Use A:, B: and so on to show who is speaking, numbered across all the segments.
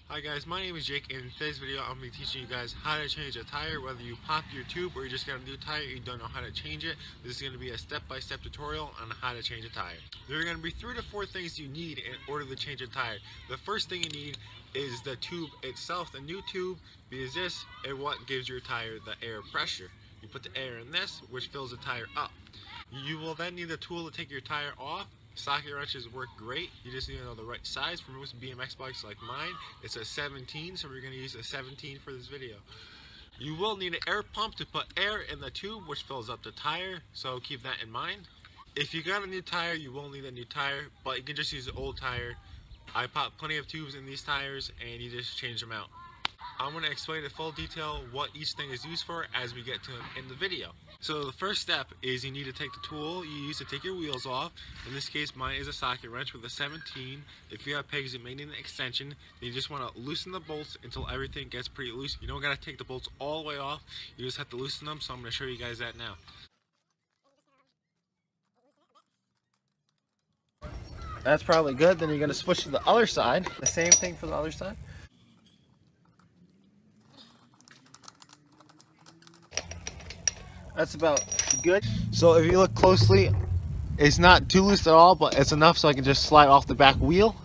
A: Hi guys, my name is Jake, and in today's video I'm going to be teaching you guys how to change a tire. Whether you pop your tube or you just got a new tire and you don't know how to change it, this is going to be a step-by-step tutorial on how to change a tire. There are going to be 3 to 4 things you need in order to change a tire. The first thing you need is the tube itself, the new tube, because this is what gives your tire the air pressure. You put the air in this, which fills the tire up. You will then need a tool to take your tire off. Socket wrenches work great. You just need to know the right size. For most BMX bikes like mine, it's a 17, so we're going to use a 17 for this video. You will need an air pump to put air in the tube, which fills up the tire, so keep that in mind. If you got a new tire, you will need a new tire, but you can just use an old tire. I pop plenty of tubes in these tires, and you just change them out. I'm going to explain in full detail what each thing is used for as we get to them in the video. So the first step is you need to take the tool you use to take your wheels off. In this case, mine is a socket wrench with a 17. If you have pegs that may need an extension, then you just want to loosen the bolts until everything gets pretty loose. You don't got to take the bolts all the way off. You just have to loosen them, so I'm going to show you guys that now.
B: That's probably good. Then you're going to switch to the other side. The same thing for the other side. That's about good. So if you look closely, it's not too loose at all, but it's enough so I can just slide off the back wheel.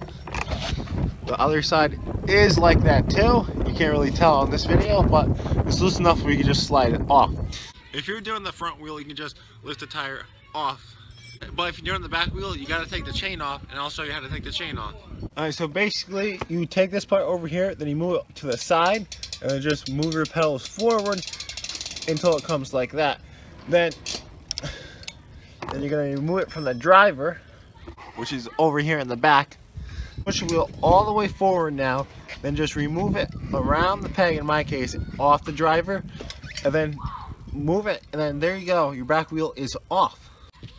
B: The other side is like that too. You can't really tell on this video, but it's loose enough where you can just slide it off.
A: If you're doing the front wheel, you can just lift the tire off. But if you're doing the back wheel, you got to take the chain off, and I'll show you how to take the chain off.
B: Alright, so basically you take this part over here, then you move it to the side, and then just move your pedals forward until it comes like that. Then you're going to remove it from the driver, which is over here in the back. Push the wheel all the way forward now, then just remove it around the peg, in my case, off the driver, and then move it, and then there you go, your back wheel is off.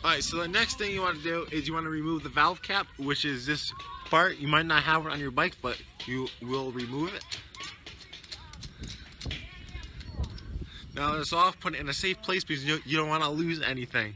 A: Alright, so the next thing you want to do is you want to remove the valve cap, which is this part. You might not have it on your bike, but you will remove it. Now it's off, put it in a safe place because you don't want to lose anything.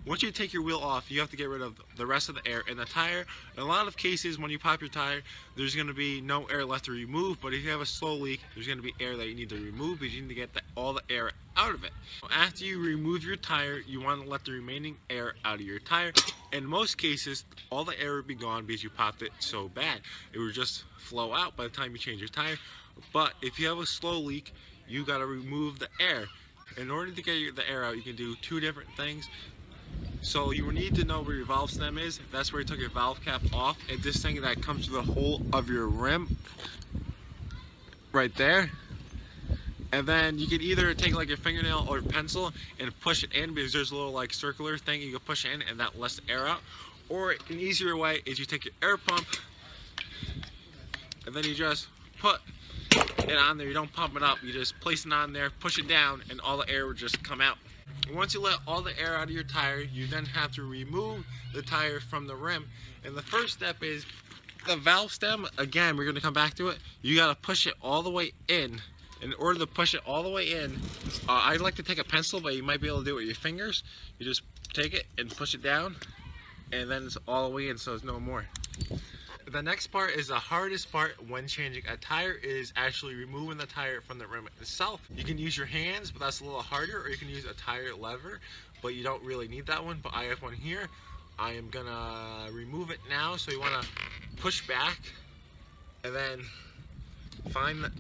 A: Once you take your wheel off, you have to get rid of the rest of the air in the tire. In a lot of cases, when you pop your tire, there's going to be no air left to remove, but if you have a slow leak, there's going to be air that you need to remove because you need to get all the air out of it. After you remove your tire, you want to let the remaining air out of your tire. In most cases, all the air would be gone because you popped it so bad. It would just flow out by the time you change your tire. But if you have a slow leak, you got to remove the air. In order to get the air out, you can do 2 different things. So you will need to know where your valve stem is. That's where you took your valve cap off. And this thing that comes to the hole of your rim, right there. And then you can either take like your fingernail or pencil and push it in, because there's a little like circular thing you can push in and that lets the air out. Or an easier way is you take your air pump and then you just put it on there. You don't pump it up, you just place it on there, push it down, and all the air will just come out. Once you let all the air out of your tire, you then have to remove the tire from the rim. And the first step is the valve stem. Again, we're going to come back to it. You got to push it all the way in. In order to push it all the way in, I'd like to take a pencil, but you might be able to do it with your fingers. You just take it and push it down, and then it's all the way in, so there's no more. The next part is the hardest part when changing a tire, is actually removing the tire from the rim itself. You can use your hands, but that's a little harder, or you can use a tire lever, but you don't really need that one, but I have one here. I am gonna remove it now. So you want to push back and then find the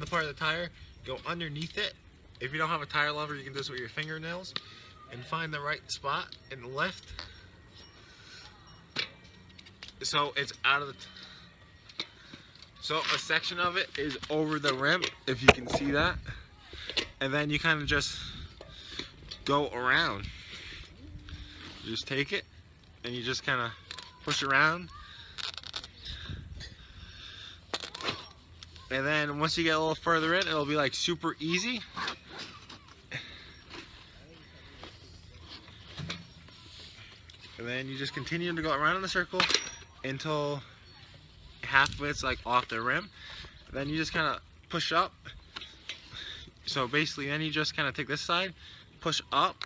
A: part of the tire, go underneath it. If you don't have a tire lever, you can do this with your fingernails, and find the right spot and lift. So it's out of the so a section of it is over the rim, if you can see that, and then you kind of just go around. You just take it and you just kind of push around, and then once you get a little further in, it'll be like super easy. And then you just continue to go around in a circle until half of it's like off the rim. Then you just kind of push up. So basically then you just kind of take this side, push up,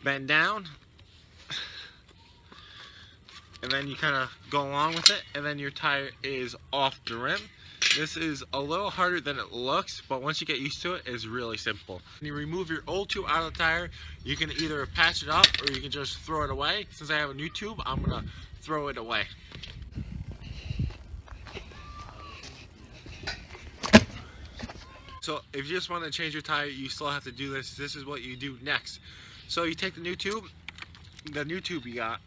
A: bend down, and then you kind of go along with it, and then your tire is off the rim. This is a little harder than it looks, but once you get used to it, it's really simple. When you remove your old tube out of the tire, you can either patch it up or you can just throw it away. Since I have a new tube, I'm gonna throw it away. So if you just want to change your tire, you still have to do this. This is what you do next. So you take the new tube you got,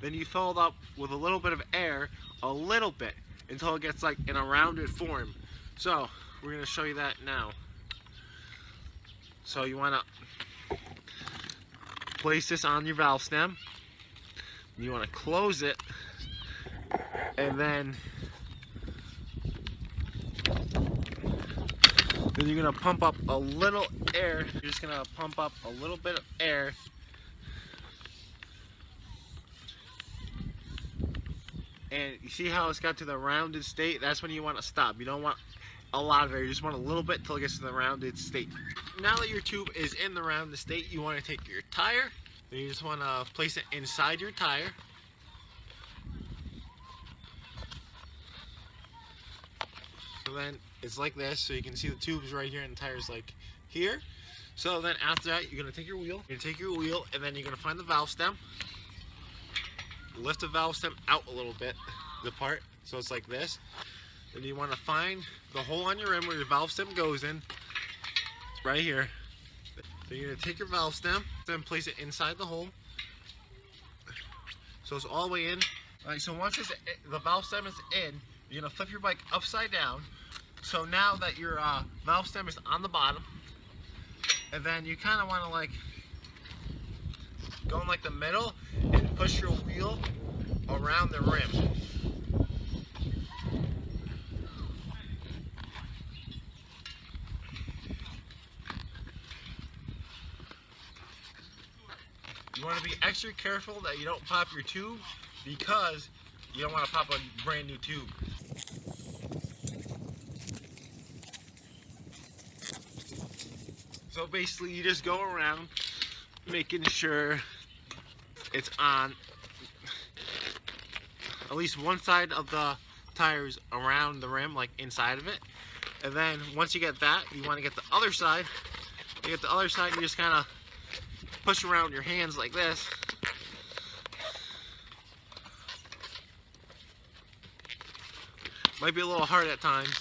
A: then you fill it up with a little bit of air, a little bit, until it gets like in a rounded form. So we're going to show you that now. So you want to place this on your valve stem. You want to close it, and then you're going to pump up a little air. You're just going to pump up a little bit of air. And you see how it's got to the rounded state? That's when you want to stop. You don't want a lot of air. You just want a little bit until it gets to the rounded state. Now that your tube is in the rounded state, you want to take your tire. Then you just want to place it inside your tire. So then it's like this. So you can see the tubes right here and the tires like here. So then after that, you're going to take your wheel. You're going to take your wheel, and then you're going to find the valve stem. Lift the valve stem out a little bit, the part, so it's like this. Then you want to find the hole on your rim where your valve stem goes in. It's right here. Then you're going to take your valve stem, then place it inside the hole. So it's all the way in. Alright, so once the valve stem is in, you're going to flip your bike upside down. So now that your valve stem is on the bottom, and then you kind of want to like go in like the middle and push your wheel around the rim. You want to be extra careful that you don't pop your tube, because you don't want to pop a brand new tube. So basically you just go around making sure it's on at least one side of the tires around the rim, like inside of it. And then once you get that, you want to get the other side. You get the other side, you just kind of push around your hands like this. Might be a little hard at times.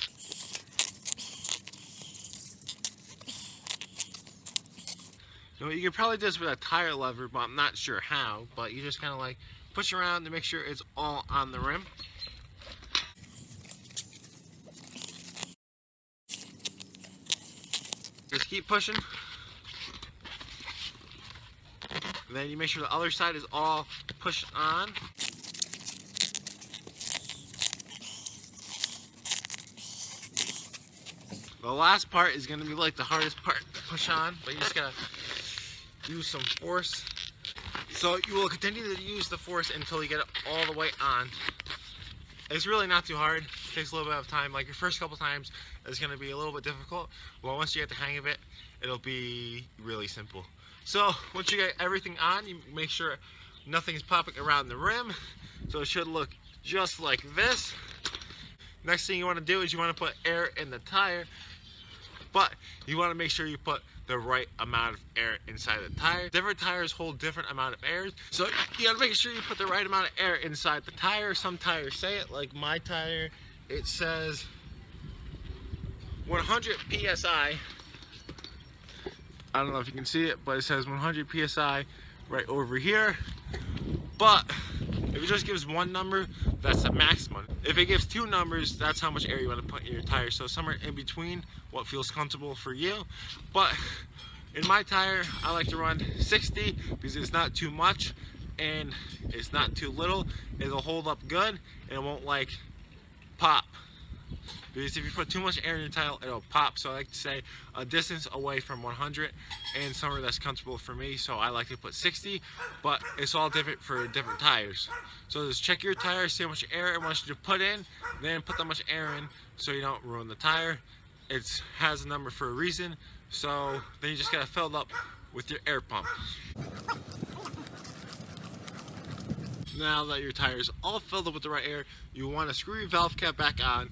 A: You know, you could probably do this with a tire lever, but I'm not sure how. But you just kind of like push around to make sure it's all on the rim. Just keep pushing. And then you make sure the other side is all pushed on. The last part is going to be like the hardest part to push on, but you just gotta use some force. So you will continue to use the force until you get it all the way on. It's really not too hard. It takes a little bit of time. Like your first couple times is going to be a little bit difficult, but once you get the hang of it, it'll be really simple. So once you get everything on, you make sure nothing's popping around the rim. So it should look just like this. Next thing you want to do is you want to put air in the tire, but you want to make sure you put the right amount of air inside the tire. Different tires hold different amount of air, so you got to make sure you put the right amount of air inside the tire. Some tires say it, like my tire, it says 100 psi. I don't know if you can see it, but it says 100 psi right over here. But if it just gives one number, that's the maximum. If it gives two numbers, that's how much air you want to put in your tire. So somewhere in between, what feels comfortable for you. But in my tire, I like to run 60 because it's not too much and it's not too little. It'll hold up good and it won't like pop. Because if you put too much air in your tire, it'll pop. So I like to say a distance away from 100 and somewhere that's comfortable for me. So I like to put 60, but it's all different for different tires. So just check your tire, see how much air it wants you to put in, then put that much air in so you don't ruin the tire. It has a number for a reason. So then you just gotta fill it up with your air pump. Now that your tire is all filled up with the right air, you want to screw your valve cap back on.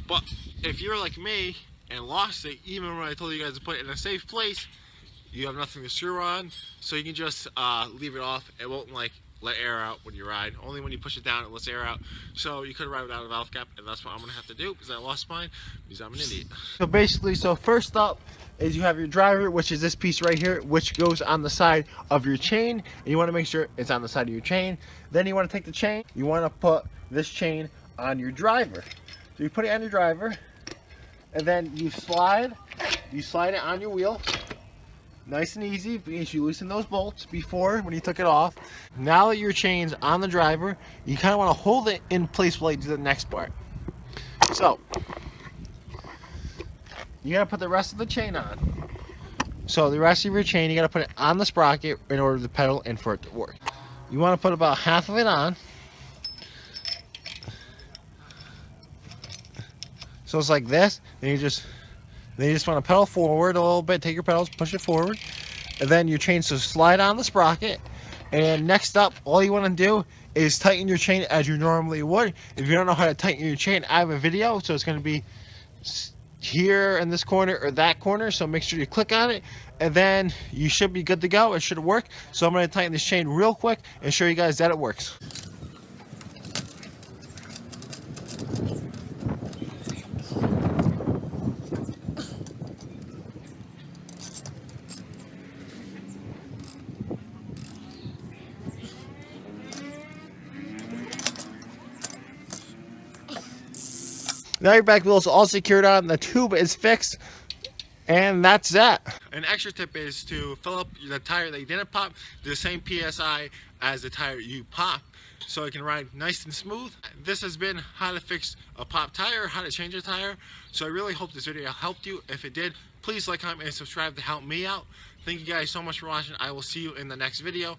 A: But if you're like me and lost it, even when I told you guys to put it in a safe place, you have nothing to screw on, so you can just leave it off. It won't like let air out when you ride. Only when you push it down it lets air out. So you could ride without a valve cap, and that's what I'm gonna have to do because I lost mine because I'm an idiot.
B: So basically, first up is you have your driver, which is this piece right here, which goes on the side of your chain, and you want to make sure it's on the side of your chain. Then you want to take the chain, you want to put this chain on your driver. So you put it on your driver, and then you slide it on your wheel. Nice and easy, because you loosen those bolts before when you took it off. Now that your chain's on the driver, you kind of want to hold it in place while you do the next part. So you gotta put the rest of the chain on. So the rest of your chain, you gotta put it on the sprocket in order to pedal and for it to work. You want to put about half of it on. So it's like this, and you just want to pedal forward a little bit, take your pedals, push it forward, and then your chain to slide on the sprocket. And next up, all you want to do is tighten your chain as you normally would. If you don't know how to tighten your chain, I have a video, so it's going to be here in this corner or that corner, so make sure you click on it, and then you should be good to go. It should work. So I'm going to tighten this chain real quick and show you guys that it works. Now your back wheel is all secured on, the tube is fixed, and that's that.
A: An extra tip is to fill up the tire that you didn't pop to the same PSI as the tire you pop, so it can ride nice and smooth. This has been how to fix a pop tire, how to change a tire. So I really hope this video helped you. If it did, please like, comment, and subscribe to help me out. Thank you guys so much for watching. I will see you in the next video.